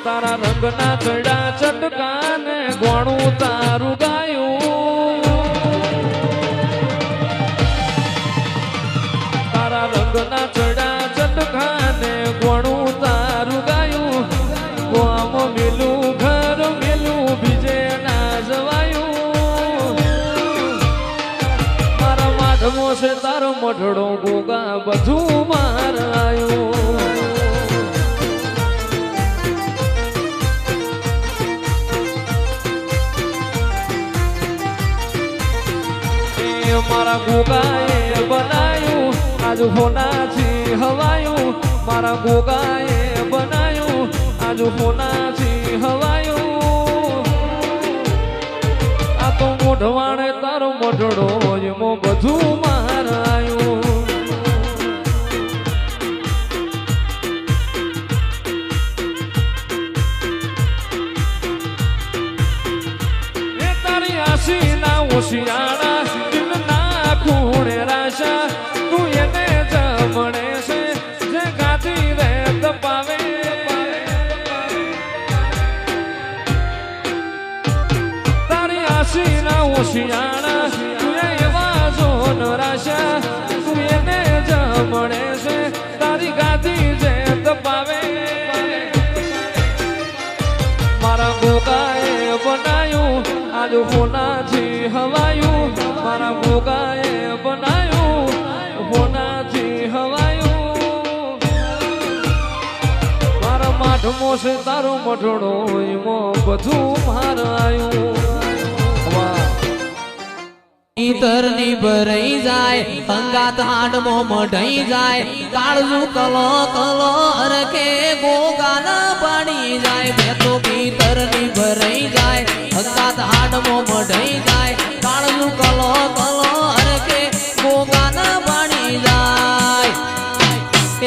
તારા રંગના ચડા ચટકાને ગોણું તારું ગાયું તારા રંગના ચડા ચટકાને ગોણું તારું ગાયું ગોમ મેલું ઘર મેલું બીજે ના જવાયું મારા માઠમો છે તારો મઢડો ગોગા બધું માર આવ્યું મારા ગોગાએ બનાયું આજ હોનાથી હવાયું મારા ગોગાએ બનાયું આજ હોનાથી હવાયું આ તો મોઢવાણે તારો મોઢડો એમાં બધું માર આવ્યું એ તારી આશી ના ઓશિયાણા ખૂણે રાશા તું એને જમણે છે જે ગાતી રે તપાવે તારી આશી ના ઓશિયાણા તું એવા જોન રાશા તું એને જમણે છે તારી ગાતી જે તપાવે મારા ગોગાએ બનાયું આજ હોનાથી હવાયું મારા ગોગાએ બનાયું હોનાથી હવાયું મારા માઠમો છે તારો મઢડો એમાં બધું માર આવ્યું ઈતર ની ભરાઈ જાય અંગાત હાડમો મઢાઈ જાય કાળજુ કલો કલો અરખે ગોગાન પાડી જાય બે તો ઈતર ની ભરાઈ જાય અંગાત હાડમો મઢાઈ જાય કાળજુ કલો કલો અરખે ગોગાન પાડી જાય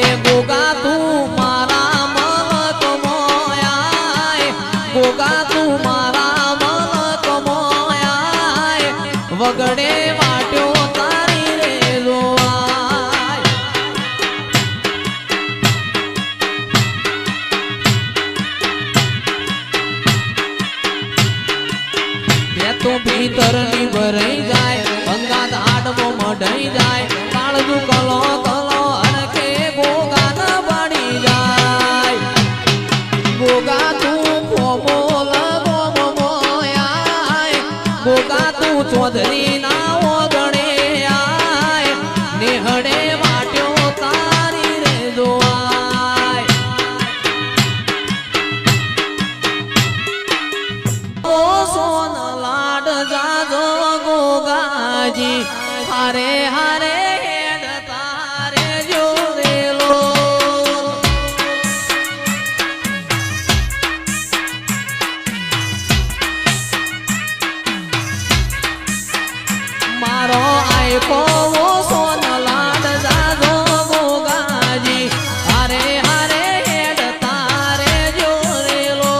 એ ગોગા તું મારા મલક મોયાય ગોગા તું મારા મલક મોયાય વગડે વાટ્યો તારી રે જોવાય બે તો ભીતર ની ભરાઈ જાય અંગાત આડમો મઢાઈ જાય કાળજુ કલો કલો અરખે ગોગાન પાડી જાય ગોગા તું કોમોલ ગોમ મોયાય ગોગા તું ચૌધરી ના ઓગણે આય નેહડે વાટ્યો તારી રે જોવાય ઓ સોન લાડ જાજો ગોગાજી હારે હારે હેડ તારે જોરેલો મારો આયકો સોન લાડ જાજો ગોગાજી હારે હારે હેડ તારે જોરેલો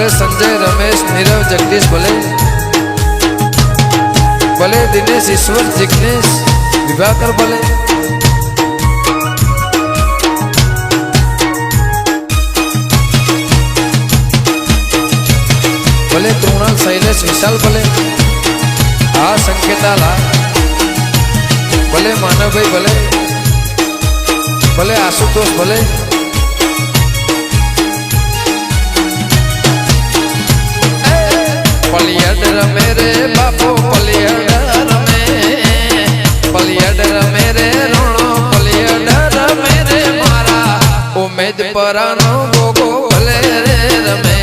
भले संजय रमेश नीरव जगदीश भले दिनेश ईश्वर जिग्नेश विभाकर भले कृणाल शैलेश विशाल आ संकेता ला मानव भाई भले आशुतोष पलियड मेरे बापो पलियड मेरे रोणो पलियड मेरे मारा उमेद परानो गोगो भले रे रमे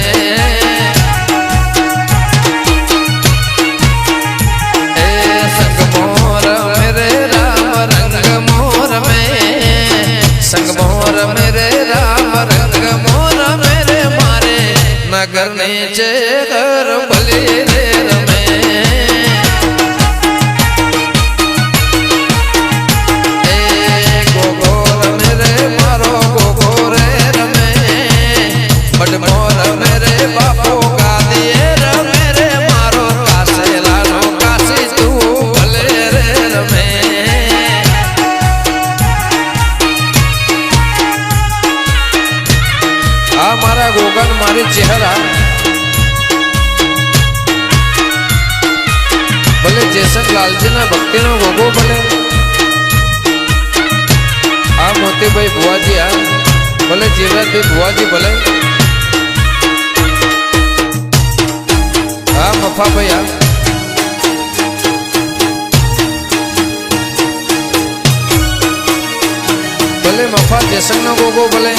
संगमोर मेरे राम रंग मोर मेरे मारे नगर नीचे घर भले रे रमे गोगोर मेरे मारो गोगो रे रमे बडमोर मेरे बापो का दिए मेरे मारो कासे लानो काशी तू भले रे रमे आ मारा गोगन मारी चेहरा भले जेसन लालजी ना भक्ति नो गोगो भले आ मोती भाई बुआजी आ भले जीवराज भाई बुआजी भले आ मफा भाई आ भले मफा जेसन नो गोगो भले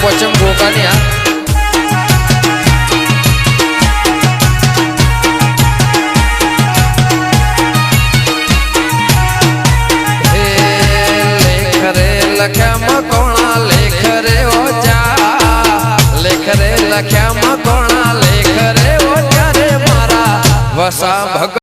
पचम गोगानी आ लेख रे लख्या मकोणा लेख रे ओजा लेख रे लख्या मकोणा लेख रे ओजा रे मारा वसा भग